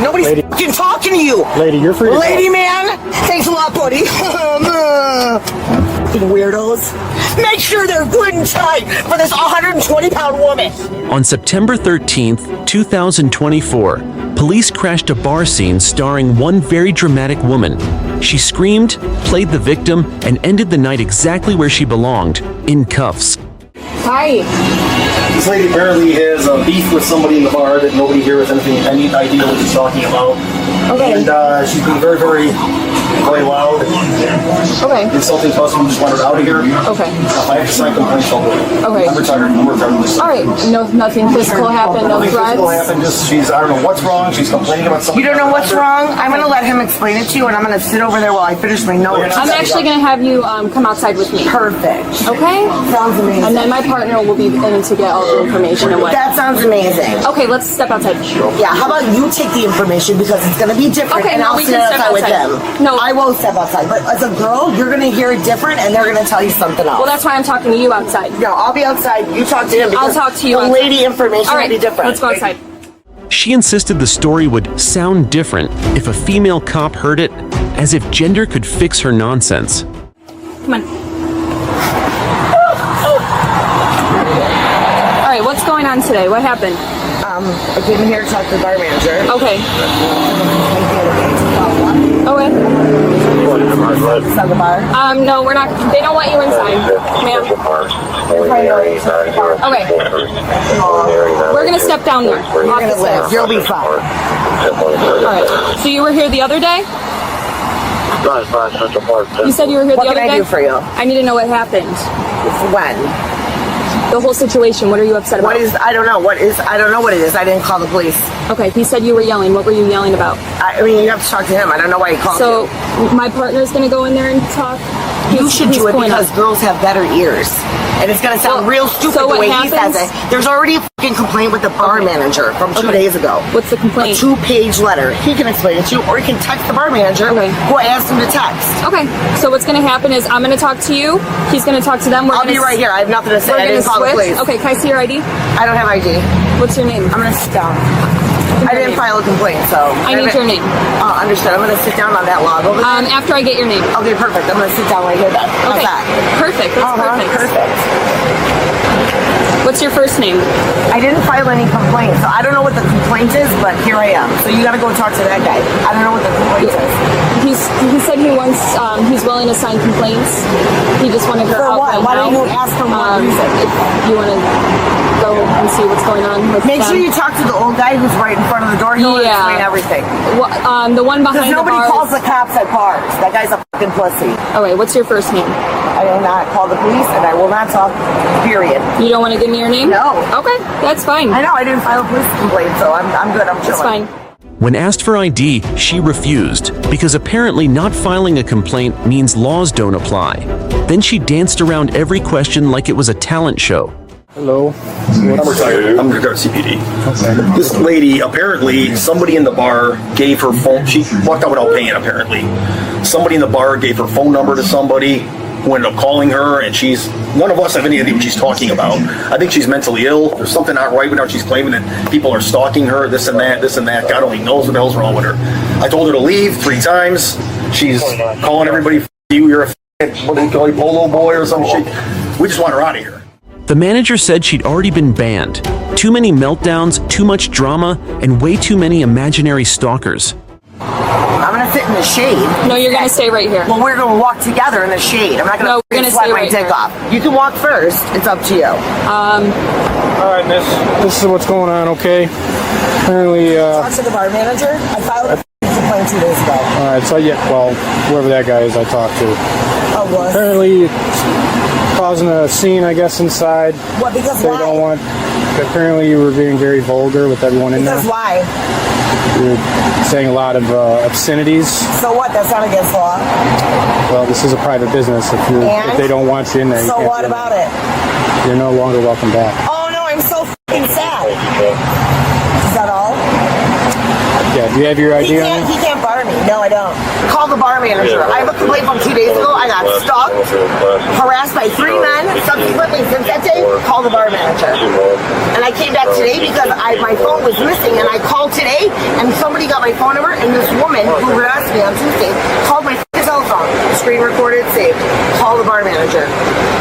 Nobody's fucking talking to you. Lady, you're free to Lady, man. Thanks a lot, buddy. Fucking weirdos. Make sure they're good and tight for this 120-pound woman. On September 13th, 2024, police crashed a bar scene starring one very dramatic woman. She screamed, played the victim, and ended the night exactly where she belonged, in cuffs. Hi. This lady apparently has a beef with somebody in the bar that nobody here has any idea what she's talking about. Okay. And she's been very, very loud. Okay. Insulting to us, and we just want her out of here. Okay. If I have to sign complaints, I'll do it. Okay. I'm retired. All right. No, nothing physical happened. No Nothing threats. physical happened. Just I don't know what's wrong. She's complaining about something. You don't know what's wrong? I'm going to let him explain it to you, and I'm going to sit over there while I finish my notes. I'm actually going to have you come outside with me. Perfect. Okay? Sounds amazing. And then my partner will be in to get all the information and what. That sounds amazing. Okay, let's step outside. Yeah, how about you take the information because it's going to be different, Okay, and no, I'll we sit can step outside with outside. them. No. I won't step outside, but as a girl, you're going to hear it different, and they're going to tell you something else. Well, that's why I'm talking to you outside. No, I'll be outside. You talk to him. I'll because talk to you The outside. lady information All right, will be different. let's go outside. She insisted the story would sound different if a female cop heard it, as if gender could fix her nonsense. Come on. All right, what's going on today? What happened? I came in here to talk to the bar manager. Okay. Okay. Inside the bar. No, we're not. They don't want you inside, ma'am. Okay. We're gonna step down there. You're going to live. You'll be fine. All right. So you were here the other day? You said you were here the What other can day? I do for you? I need to know what happened. When? The whole situation. What are you upset about? What is, I don't know. I don't know what it is. I didn't call the police. Okay, he said you were yelling. What were you yelling about? I mean, you have to talk to him. I don't know why he called So you. my partner's gonna go in there and talk. You should do it because girls have better ears. And it's going to sound real stupid so the way what he says happens- it. There's already a fucking complaint with the bar manager from 2 days ago. What's the complaint? A 2-page letter. He can explain it to you, or he can text the bar manager who I asked him to text. Okay, so what's going to happen is I'm going to talk to you. He's going to talk to them. I'll be right here. I have nothing to say. We're I going didn't to call the switch. police. Okay, can I see your ID? I don't have ID. What's your name? I'm going to sit down. I didn't file a complaint, so... I need your name. Understood. I'm going to sit down on that log over there. After I get your name. Okay, perfect. I'm going to sit down right here then. How's Okay, that? perfect. That's perfect. What's your first name? I didn't file any complaints, so I don't know what the complaint is, but here I am. So you got to go talk to that guy. I don't know what the complaint is. He said he wants, he's willing to sign complaints. He just wanted her For out what? right Why now. don't you ask for more reason? If you want to go and see what's going on with Make them. sure you talk to the old guy who's right in front of the door. He'll explain everything. Well, the one Because behind the nobody bar. calls the cops at bars. That guy's a fucking pussy. Okay, what's your first name? I will not call the police, and I will not talk, period. You don't want to give me your name? No. Okay, that's fine. I know, I didn't file a police complaint, so I'm good, I'm chilling. That's fine. When asked for ID, she refused, because apparently not filing a complaint means laws don't apply. Then she danced around every question like it was a talent show. Hello. I'm retired. I'm retired CPD. Okay. This lady, apparently, somebody in the bar gave her phone. She walked out without paying, apparently. Somebody in the bar gave her phone number to somebody who ended up calling her, and none of us have any idea what she's talking about. I think she's mentally ill. There's something not right with her. She's claiming that people are stalking her, this and that. God only knows what the hell's wrong with her. I told her to leave 3 times. She's calling everybody, you're a what do you call you, polo boy or some shit. We just want her out of here. The manager said she'd already been banned. Too many meltdowns, too much drama, and way too many imaginary stalkers. I'm going to sit in the shade. No, you're going to stay right here. Well, we're going to walk together in the shade. I'm not going to sweat my dick off. You can walk first. It's up to you. All right, miss. This is what's going on, okay? Apparently, Talk to the bar manager. I filed a complaint 2 days ago. all right, so yeah, well, whoever that guy is I talked to. Oh, what? Apparently, it's causing a scene, I guess, inside. What, because They why? don't want... Apparently, you were being very vulgar with everyone in there. Because why? You're saying a lot of obscenities. So what? That's not against law. Well, this is a private business. If they don't want you in there, you So can't what do it. about it? You're no longer welcome back. Oh no, I'm so fucking sad. Is that all? Yeah, do you have your He ID on you? can't bother me. No, I don't. Call the bar manager. I have a complaint from 2 days ago. I got stalked, harassed by 3 men. Subsequently, since that day, call the bar manager. And I came back today because my phone was missing, and I called today, and somebody got my phone number, and this woman who harassed me on Tuesday called my telephone. Screen recorded, saved. Call the bar manager.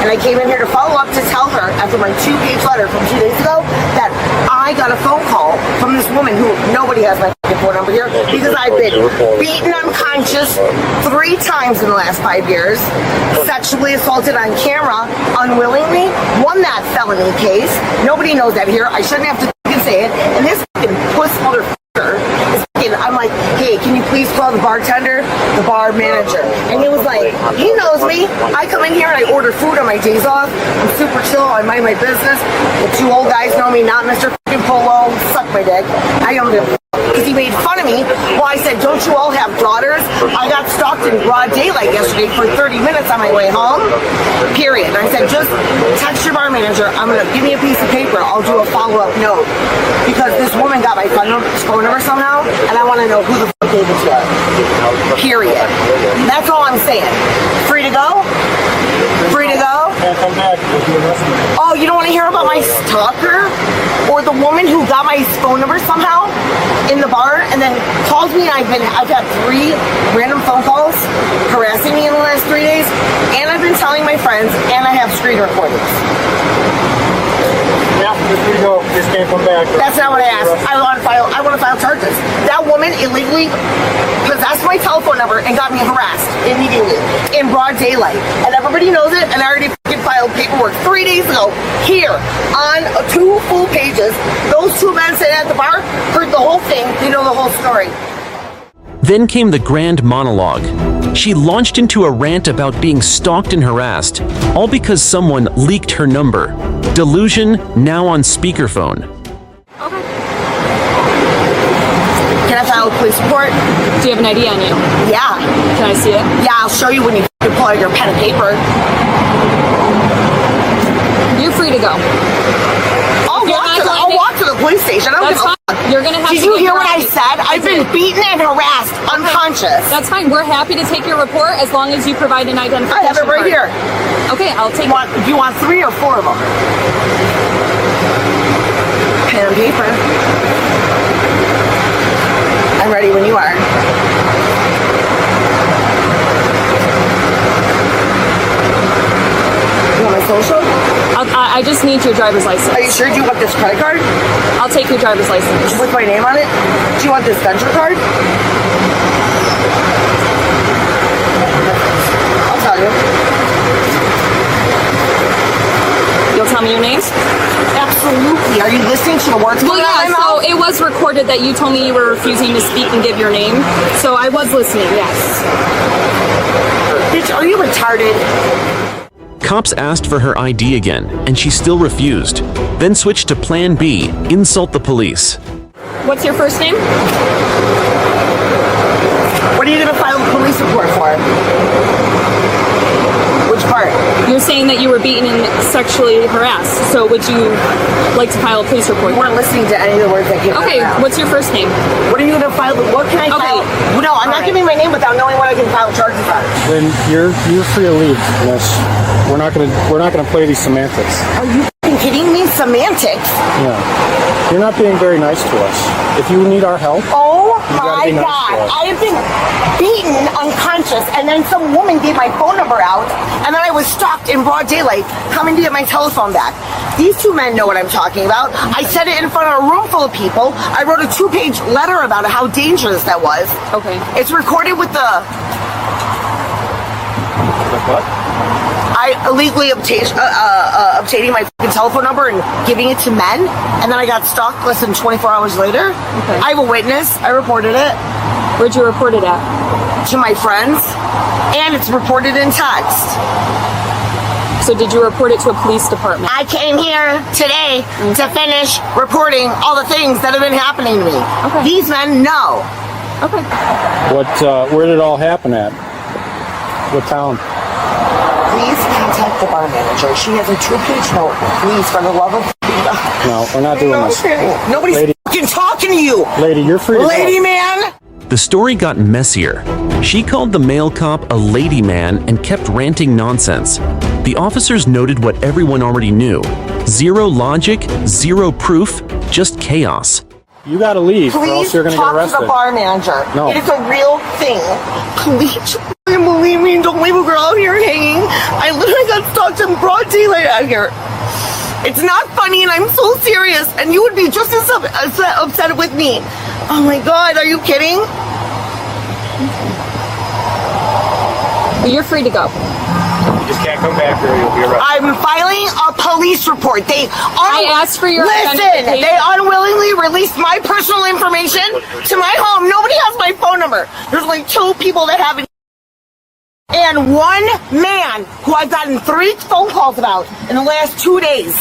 And I came in here to follow up to tell her, after my 2-page letter from 2 days ago, that I got a phone call from this woman who nobody has my phone number here because I've been beaten unconscious 3 times in the last 5 years, sexually assaulted on camera unwillingly, won that felony case. Nobody knows that here. I shouldn't have to say it. And this puss motherfucker is I'm like, hey, can you please call the bartender, the bar manager? And he was like, he knows me. I come in here and I order food on my days off. I'm super chill. I mind my business. The 2 old guys know me, not Mr. Polo. Suck my dick. I don't give a because he made fun of me. Well, I said, don't you all have daughters? I got stalked in broad daylight yesterday for 30 minutes on my way home. Period. And I said, just text your bar manager. I'm going to give me a piece of paper. I'll do a follow-up note. Because this woman got my phone number somehow, and I want to know who the fuck gave it to her. Period. That's all I'm saying. Free to go? Free to go? Oh, you don't want to hear about my stalker? Or the woman who got my phone number somehow in the bar and then calls me, and I've had 3 random phone calls harassing me in the last 3 days, and I've been telling my friends, and I have screen recordings. Yeah, just go. Just can't come back. That's not what I asked. I want to file charges. That woman illegally possessed my telephone number and got me harassed immediately in broad daylight. And everybody knows it, and I already filed paperwork 3 days ago here on 2 full pages. Those 2 men sitting at the bar heard the whole thing. They know the whole story. Then came the grand monologue. She launched into a rant about being stalked and harassed, all because someone leaked her number. Delusion now on speakerphone. Okay. Can I file a police report? Do you have an ID on you? Yeah. Can I see it? Yeah, I'll show you when you pull out your pen and paper. You're free to go. I'll walk to the police station. I don't That's give a fine. fuck. You're gonna have Did to you get hear your what I ID. said? I've been beaten and harassed, unconscious. That's fine. We're happy to take your report as long as you provide an identification I have it right card. here. Okay, I'll take it. Do you want 3 or 4 of them? Pen and paper. I'm ready when you are. You want my social? I just need your driver's license. Are you sure? Do you want this credit card? I'll take your driver's license. With my name on it? Do you want this venture card? I'll tell you. You'll tell me your names? Absolutely. Are you listening to the words Well, coming out yeah, of my so mouth? it was recorded that you told me you were refusing to speak and give your name. So I was listening, yes. Bitch, are you retarded? Cops asked for her ID again, and she still refused. Then switched to Plan B, insult the police. What's your first name? What are you going to file a police report for? Which part? You're saying that you were beaten and sexually harassed. So would you like to file a police report? You weren't listening to any of the words that came out. Okay, what's your first name? What are you going to file? What can I file? No, I'm not giving my name without knowing what I can file charges on. Then you're free to leave. Unless we're not gonna play these semantics. Are you f***ing kidding me? Semantics? Yeah. You're not being very nice to us. If you need our help, Oh You gotta my be nice to God. us. I have been beaten unconscious, and then some woman gave my phone number out, and then I was stalked in broad daylight coming to get my telephone back. These 2 men know what I'm talking about. I said it in front of a room full of people. I wrote a 2-page letter about how dangerous that was. Okay. It's recorded with the... what? I illegally obtaining my fucking telephone number and giving it to men, and then I got stalked less than 24 hours later. Okay. I have a witness. I reported it Where'd you report it at? to my friends, and it's reported in text. So did you report it to a police department? I came here today to finish reporting all the things that have been happening to me. Okay. These men know. Okay. Where did it all happen at? What town? Please contact the bar manager. She has a 2-page note. Please, for the love of God. No, we're not doing this. Nobody's Lady. fucking talking to you. Lady, you're free to Lady go. man. The story got messier. She called the male cop a lady man and kept ranting nonsense. The officers noted what everyone already knew. Zero logic, zero proof, just chaos. You gotta leave, or else Please you're gonna get talk to arrested. the bar manager. No. It is a real thing. Please believe me. Don't leave a girl out here hanging. I literally got stalked in broad daylight out here. It's not funny, and I'm so serious. And you would be just as upset with me. Oh my God, are you kidding? You're free to go. You just can't come back here, you'll be arrested. I'm filing a police report. I asked for your Listen, identification. they unwillingly released my personal information to my home. Nobody has my phone number. There's only 2 people that have it. And 1 man who I've gotten 3 phone calls about in the last 2 days.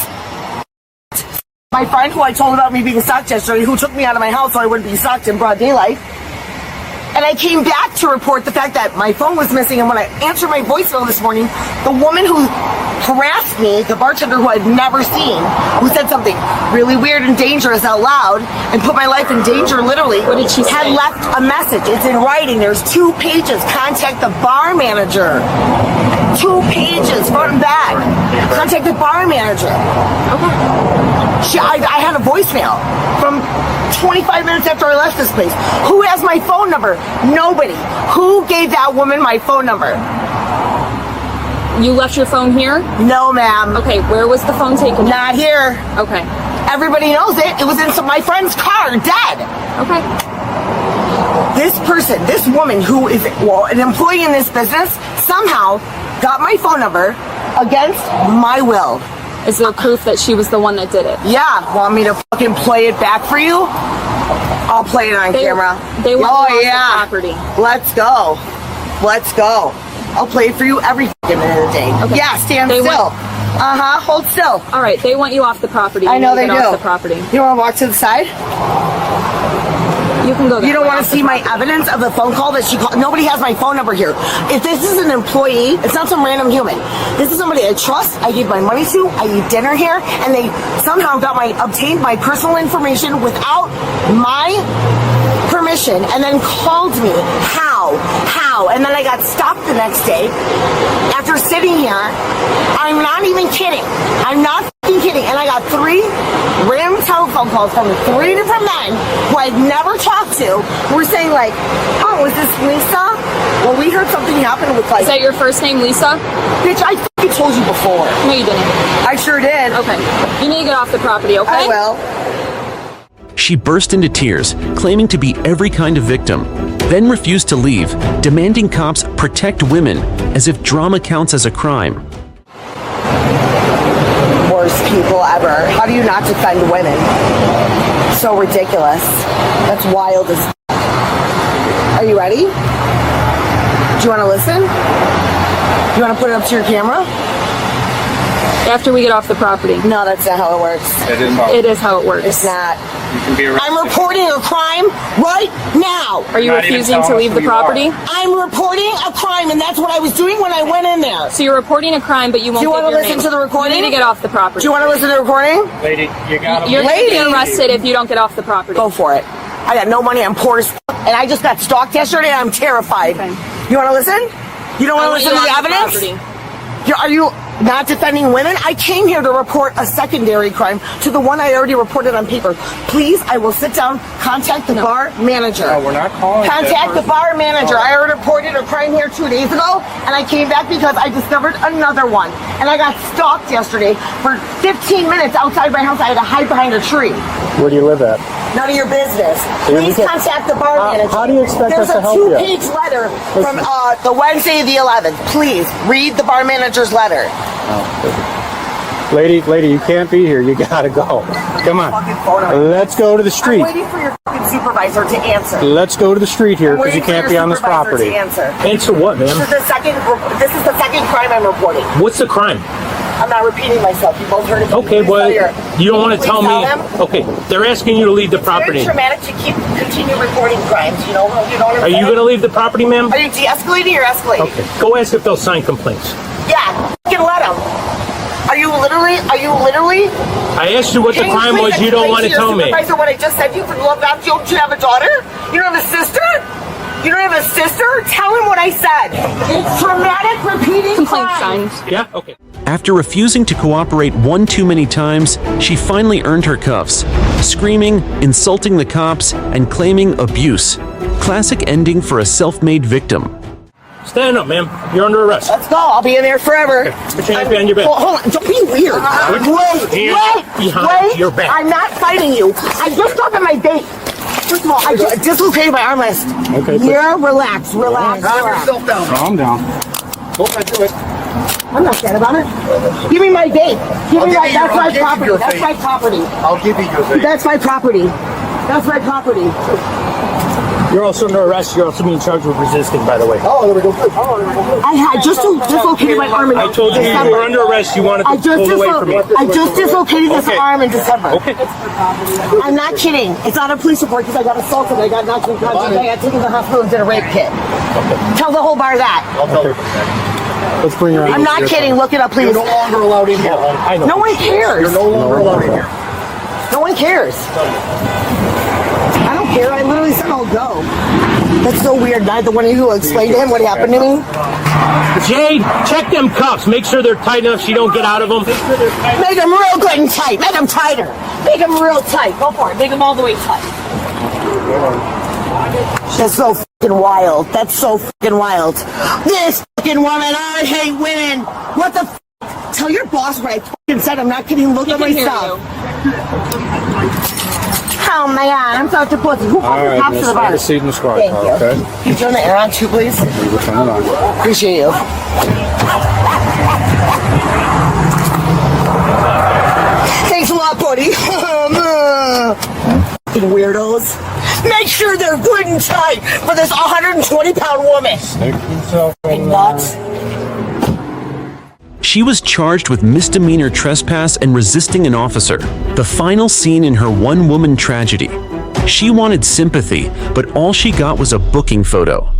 My friend who I told about me being stalked yesterday, who took me out of my house so I wouldn't be stalked in broad daylight. And I came back to report the fact that my phone was missing. And when I answered my voicemail this morning, the woman who harassed me, the bartender who I'd never seen, who said something really weird and dangerous out loud and put my life in danger literally, What did she had say? left a message. It's in writing. There's 2 pages. Contact the bar manager. 2 pages, front and back. Contact the bar manager. I had a voicemail from 25 minutes after I left this place. Who has my phone number? Nobody. Who gave that woman my phone number? You left your phone here? No, ma'am. Okay, where was the phone taken? Not here. Okay. Everybody knows it. It was in my friend's car, dead. Okay. This person, this woman who is, an employee in this business, somehow got my phone number against my will. Is there proof that she was the one that did it? Yeah, want me to fucking play it back for you? I'll play it on camera. They want you off the property. Let's go. Let's go. I'll play it for you every fucking minute of the day. Okay. Yeah, stand They still. want- Hold still. All right, they want you off the property. I You know need they to get do. Off the property. You want to walk to the side? You can go. You don't want to see my evidence of the phone call that she called? Nobody has my phone number here. If this is an employee, it's not some random human. This is somebody I trust. I give my money to. I eat dinner here, and they somehow obtained my personal information without my permission, and then called me. How? And then I got stopped the next day after sitting here. I'm not even kidding. I'm not fucking kidding. And I got 3 random telephone calls from 3 different men who I'd never talked to, who were saying like, "Oh, is this Lisa?" Well, we heard something happen with Is that your first name, Lisa? bitch, I fucking told you before. No, you didn't. I sure did. Okay. You need to get off the property, okay? I will. She burst into tears, claiming to be every kind of victim, then refused to leave, demanding cops protect women, as if drama counts as a crime. Worst people ever. How do you not defend women? So ridiculous. That's wild as f***. Are you ready? Do you want to listen? Do you want to put it up to your camera? After we get off the property. No, that's not how it works. It is how it works. It's not. You can be arrested. I'm reporting a crime right now. Are you Not even refusing to telling leave us the who you are. property? I'm reporting a crime, and that's what I was doing when I went in there. So you're reporting a crime, but you won't Do you give want to your listen name. to the recording? You need to get off the property. Do you want to listen to the recording? Lady, you gotta You're going to Lady. be arrested if you don't get off the property. Go for it. I got no money. I'm poor as f***, and I just got stalked yesterday. And I'm terrified. Okay. You want to listen? You don't I want to want listen you to the off evidence? property. Are you not defending women? I came here to report a secondary crime to the one I already reported on paper. Please, I will sit down, contact the bar manager. No, we're not calling Contact that the bar manager. I already reported a crime here 2 days ago, and I came back because I discovered another one. And I got stalked yesterday for 15 minutes outside my house. I had to hide behind a tree. Where do you live at? None of your business. So you Please can- contact the bar manager. how do you expect There's us to help you? There's a 2-page letter from the Wednesday the 11th. Please read the bar manager's letter. Lady, you can't be here. You gotta go. Come on. Fucking phone number. Let's go to the I'm street. waiting for your fucking supervisor to answer. Let's go to the street here I'm because you waiting for can't your be on this supervisor property. to answer. Answer what, This is ma'am? this is the second crime I'm reporting. What's the crime? I'm not repeating myself. You both heard it. Okay, Please well, tell your- you don't want to please tell me. them. Okay, they're asking you to leave the It's very property. traumatic to continue reporting crimes. You know what Are I'm you saying? going to leave the property, ma'am? Are you de-escalating or escalating? Okay, go ask if they'll sign complaints. Yeah, fucking let them. Are you literally? I asked you what the Can crime please was. You don't explain want to your tell me. supervisor what I just said to you? For the love of God, don't you have a daughter? You don't have a sister? a sister? Tell him what I said. It's traumatic repeating Complaint crime. signed. Yeah? Okay. After refusing to cooperate one too many times, she finally earned her cuffs, screaming, insulting the cops, and claiming abuse. Classic ending for a self-made victim. Stand up, ma'am. You're under arrest. Let's go. I'll be in there forever. Put your hands behind your back. Hold on. Don't be weird. Wait. Behind your back. I'm not fighting you. I just got my date. First of all, I just dislocated my arm rest. Okay, Here, relax. Calm yourself down. Calm down. Don't I do it? I'm not scared about it. Give me my date. That's my property. your That's date. my property. I'll give you your date. That's my property. That's my property. You're also under arrest. You're also being charged with resisting, by the way. Oh, there we go. Good. I had just dislocated my arm in I told you you December. were under arrest. You wanted I to just, pull away from me. I just dislocated this Okay. arm in December. Okay. I'm not kidding. It's not a police report because I got assaulted. I got knocked unconscious. I got taken to the hospital and did a rape kit. Tell the whole bar that. I'll tell her. Let's bring her in. I'm not kidding. Look it up, please. You're no longer allowed in here. I know. No one cares. You're no longer allowed in here. No one cares. I don't care. I literally said I'll go. That's so weird. Neither one of you will explain to him what happened to me. Jade, check them cuffs. Make sure they're tight enough so you don't get out of them. Make them real good and tight. Make them tighter. Make them real tight. Go for it. Make them all the way tight. That's so fucking wild. That's so fucking wild. This fucking woman. I hate women. What the f? Tell your boss what I fucking said. I'm not kidding. Look at my can hear stuff. Oh my god, I'm such a pussy. Who All fucking right, cops to miss. the bar? Proceed in the squad Thank car, you. okay? Can you turn the air on too, please? We will turn it on. Appreciate you. Thanks a lot, buddy. Fucking weirdos. Make sure they're good and tight for this 120-pound woman. Fucking nuts. She was charged with misdemeanor trespass and resisting an officer, the final scene in her one-woman tragedy. She wanted sympathy, but all she got was a booking photo.